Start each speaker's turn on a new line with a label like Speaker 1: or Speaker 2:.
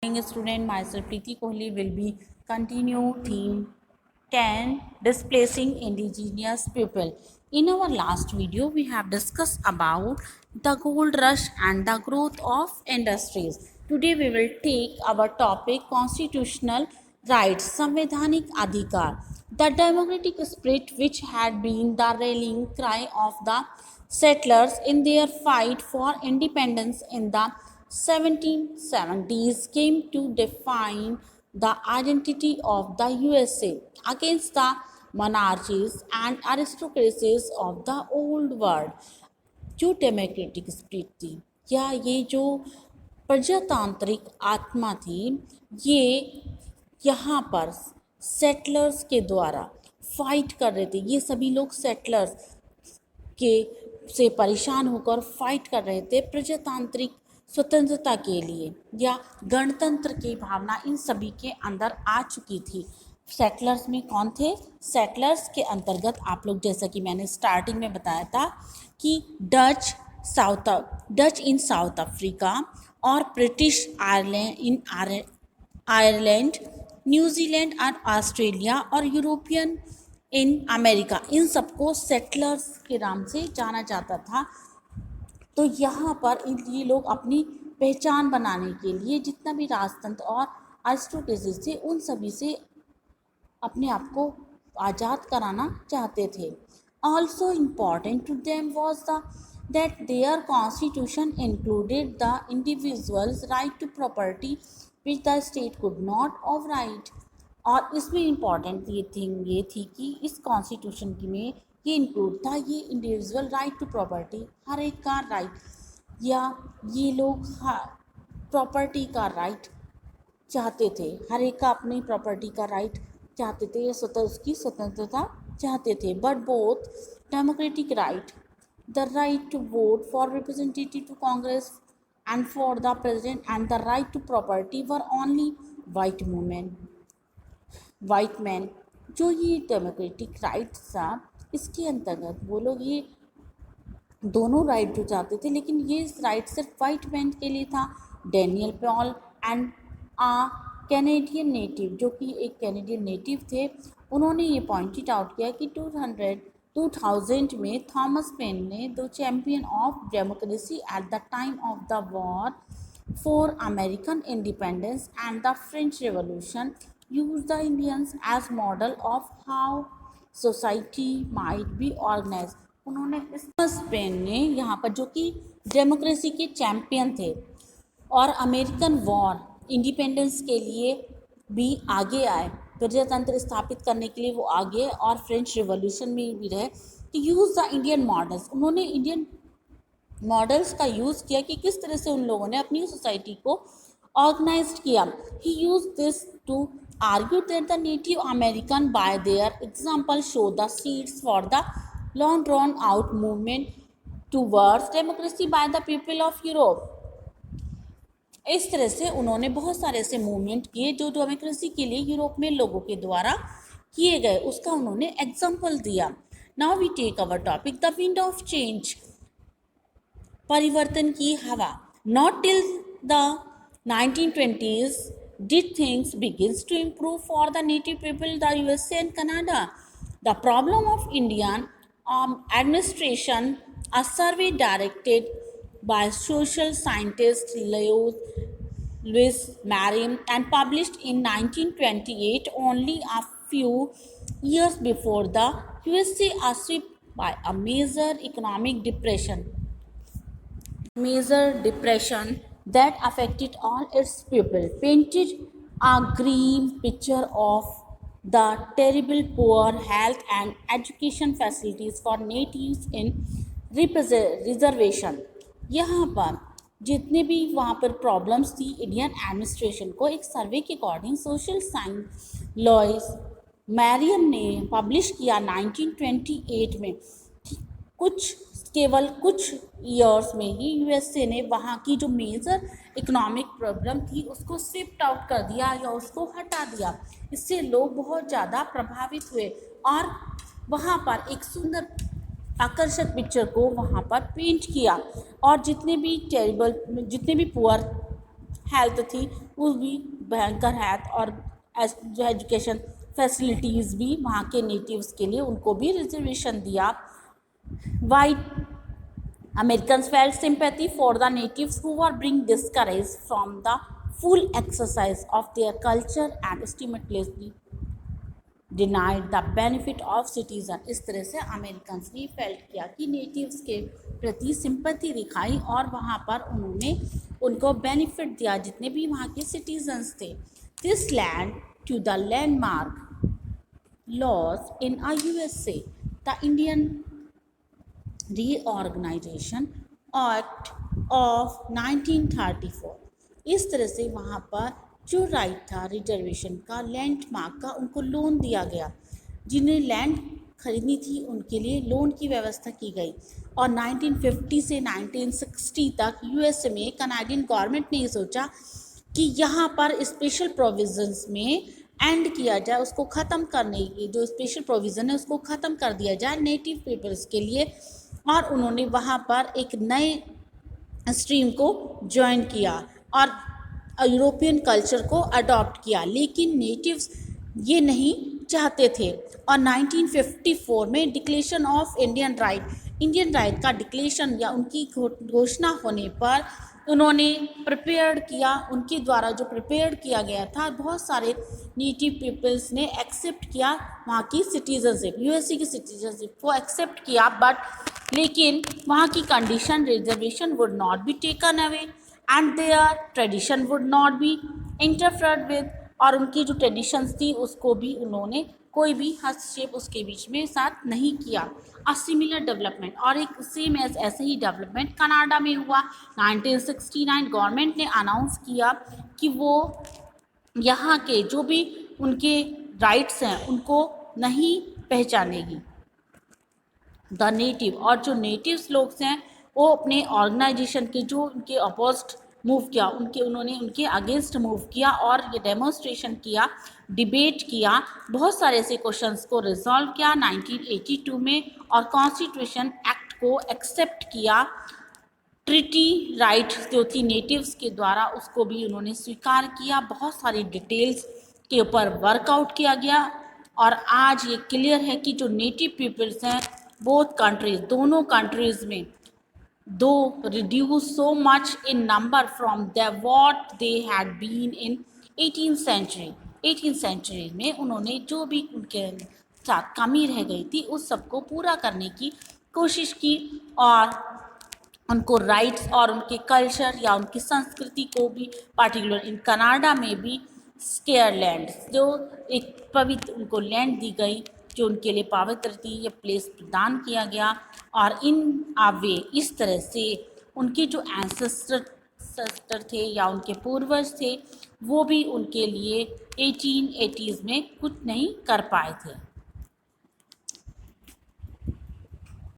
Speaker 1: Student, myself Preeti Kohli will be continue theme 10 displacing indigenous people. In our last video, we have discussed about the gold rush and the growth of industries. Today, we will take our topic constitutional rights, संवैधानिक अधिकार, the democratic spirit which had been the rallying cry of the settlers in their fight for independence in the 1770s came to define the identity of the USA against the monarchies and aristocracies of the old world. जो democratic spirit थी या ये जो प्रजातांत्रिक आत्मा थी, ये यहाँ पर सेटलर्स के द्वारा फाइट कर रहे थे। ये सभी लोग सेटलर्स के से परेशान होकर फाइट कर रहे थे प्रजातांत्रिक स्वतंत्रता के लिए, या गणतंत्र की भावना इन सभी के अंदर आ चुकी थी। सेटलर्स में कौन थे? सेटलर्स के अंतर्गत आप लोग, जैसा कि मैंने स्टार्टिंग में बताया था कि डच इन साउथ अफ्रीका और ब्रिटिश आयरलैंड, न्यूजीलैंड और ऑस्ट्रेलिया और यूरोपियन इन अमेरिका, इन सबको सेटलर्स के नाम से जाना जाता था। तो यहाँ पर ये लोग अपनी पहचान बनाने के लिए जितना भी राजतंत्र और एरिस्टोक्रेसी थे, उन सभी से अपने आप को आज़ाद कराना चाहते थे। Also important to them was that their constitution included the individual's right to property which the state could not override। और इसमें इम्पॉर्टेंट ये थी कि इस कॉन्स्टिट्यूशन में ये इंक्लूड था, ये इंडिविजुअल राइट टू प्रॉपर्टी, हर एक का राइट, या ये लोग प्रॉपर्टी का राइट चाहते थे, हर एक का अपनी प्रॉपर्टी का राइट चाहते थे, उसकी स्वतंत्रता चाहते थे। But both democratic right, the right to vote for representative to Congress and for the president and the right to property were only white men। जो ये डेमोक्रेटिक राइट्स था, इसके अंतर्गत वो लोग ये दोनों राइट जो चाहते थे, लेकिन ये राइट सिर्फ वाइट मैन के लिए था। Daniel Paul and Canadian native, जो कि एक कैनेडियन नेटिव थे, उन्होंने ये पॉइंटेड आउट किया कि 2000 में थॉमस पेन ने the champion of democracy at the time of the war for American independence and the French revolution use the Indians as model of how society might be organise. उन्होंने Thomas Paine ने यहाँ पर, जो कि democracy के champion थे और American war independence के लिए भी आगे आए, प्रजातंत्र स्थापित करने के लिए वो आगे, और फ्रेंच रिवॉल्यूशन में भी रहे, कि यूज़ द इंडियन मॉडल्स। उन्होंने इंडियन मॉडल्स का यूज़ किया कि किस तरह से उन लोगों ने अपनी सोसाइटी को ऑर्गेनाइज किया। He use this to argue that the native American by their example show the seeds for the long drawn out movement towards democracy by the people of Europe. इस तरह से उन्होंने बहुत सारे ऐसे मूवमेंट किए जो डेमोक्रेसी के लिए यूरोप में लोगों के द्वारा किए गए, उसका उन्होंने एग्जाम्पल दिया। Now we take our topic the wind of change, परिवर्तन की हवा। Not till the 1920s did things begins to improve for the native people the USA and Canada. The problem of Indian administration, a survey directed by social scientist Louis Merriam and published in 1928, only a few years before the USA was swept by a major economic depression that affected all its people, painted a grim picture of the terrible poor health and education facilities for natives in reservation। यहाँ पर जितने भी वहाँ पर problems थी Indian administration को, एक सर्वे के अकॉर्डिंग सोशल साइंस लॉइस मैरियम ने पब्लिश किया 1928 में। केवल कुछ ईयर्स में ही USA ने वहाँ की जो मेजर इकोनॉमिक प्रॉब्लम थी उसको शिफ्ट आउट कर दिया या उसको हटा दिया। इससे लोग बहुत ज़्यादा प्रभावित हुए और वहाँ पर एक सुंदर आकर्षक पिक्चर को वहाँ पर पेंट किया, और जितने भी पुअर हेल्थ थी वो भी भयंकर है, और जो एजुकेशन फैसिलिटीज़ भी वहाँ के नेटिव्स के लिए उनको भी रिजर्वेशन दिया। White Americans felt sympathy for the natives who were being discouraged from the full exercise of their culture and ultimately denied the benefit of citizen। इस तरह से अमेरिकन्स ने फेल्ट किया कि नेटिव्स के प्रति सिंपैथी दिखाई और वहाँ पर उन्होंने उनको बेनिफिट दिया जितने भी वहाँ के सिटीजन्स थे। This land to the landmark laws in USA, the Indian Reorganization Act of 1934। इस तरह से वहाँ पर जो राइट था रिजर्वेशन का, लैंड मार्क का, उनको लोन दिया गया। जिन्हें लैंड खरीदनी थी उनके लिए लोन की व्यवस्था की गई। और 1950 से 1960 तक यूएसए में कनाडियन गवर्नमेंट ने ये सोचा कि यहाँ पर स्पेशल प्रोविजंस में एंड किया जाए, उसको ख़त्म करने की जो स्पेशल प्रोविज़न है उसको ख़त्म कर दिया जाए नेटिव पीपल्स के लिए। और उन्होंने वहाँ पर एक नए स्ट्रीम को ज्वाइन किया और यूरोपियन कल्चर को अडॉप्ट किया, लेकिन नेटिव्स ये नहीं चाहते थे। और 1954 में डिक्लेरेशन ऑफ इंडियन राइट का डिक्लेरेशन या उनकी घोषणा होने पर उन्होंने प्रिपेयर किया, उनके द्वारा जो प्रिपेयर किया गया था, बहुत सारे नेटिव पीपल्स ने एक्सेप्ट किया वहाँ की सिटीजनशिप, यूएसए की सिटीजनशिप को एक्सेप्ट किया। बट लेकिन वहाँ की condition reservation would not be taken away and their tradition would not be interfered with. और उनकी जो ट्रेडिशंस थी उसको भी उन्होंने कोई भी हस्तक्षेप उसके बीच में साथ नहीं किया। अ सिमिलर डेवलपमेंट, और एक सेम ऐसे ही डेवलपमेंट कनाडा में हुआ। 1969 गवर्नमेंट ने अनाउंस किया कि वो यहाँ के जो भी उनके राइट्स हैं उनको नहीं पहचानेगी द नेटिव। और जो नेटिव्स लोग हैं वो अपने ऑर्गेनाइजेशन के जो उनके अपोजिट मूव किया, उन्होंने उनके अगेंस्ट मूव किया और ये डेमोन्स्ट्रेशन किया, डिबेट किया, बहुत सारे ऐसे क्वेश्चंस को रिजॉल्व किया 1982 में और कॉन्स्टिट्यूशन एक्ट को एक्सेप्ट किया। ट्रिटी राइट जो थी नेटिव्स के द्वारा उसको भी उन्होंने स्वीकार किया। बहुत सारी डिटेल्स के ऊपर वर्कआउट किया गया और आज ये क्लियर है कि जो नेटिव पीपल्स हैं बोथ कंट्रीज, दोनों कंट्रीज में, do reduce so much in number from the what they had been in 18th century में उन्होंने जो भी उनके साथ कमी रह गई थी उस सबको पूरा करने की कोशिश की और उनको राइट्स और उनके कल्चर या उनकी संस्कृति को भी, पार्टिकुलर इन कनाडा में भी स्केयर लैंड जो एक पवित्र उनको लैंड दी गई जो उनके लिए पवित्र थी, ये प्लेस प्रदान किया गया। और इन आवे इस तरह से उनके जो एंसेस्टर थे या उनके पूर्वज थे वो भी उनके लिए 1880s में कुछ नहीं कर पाए थे।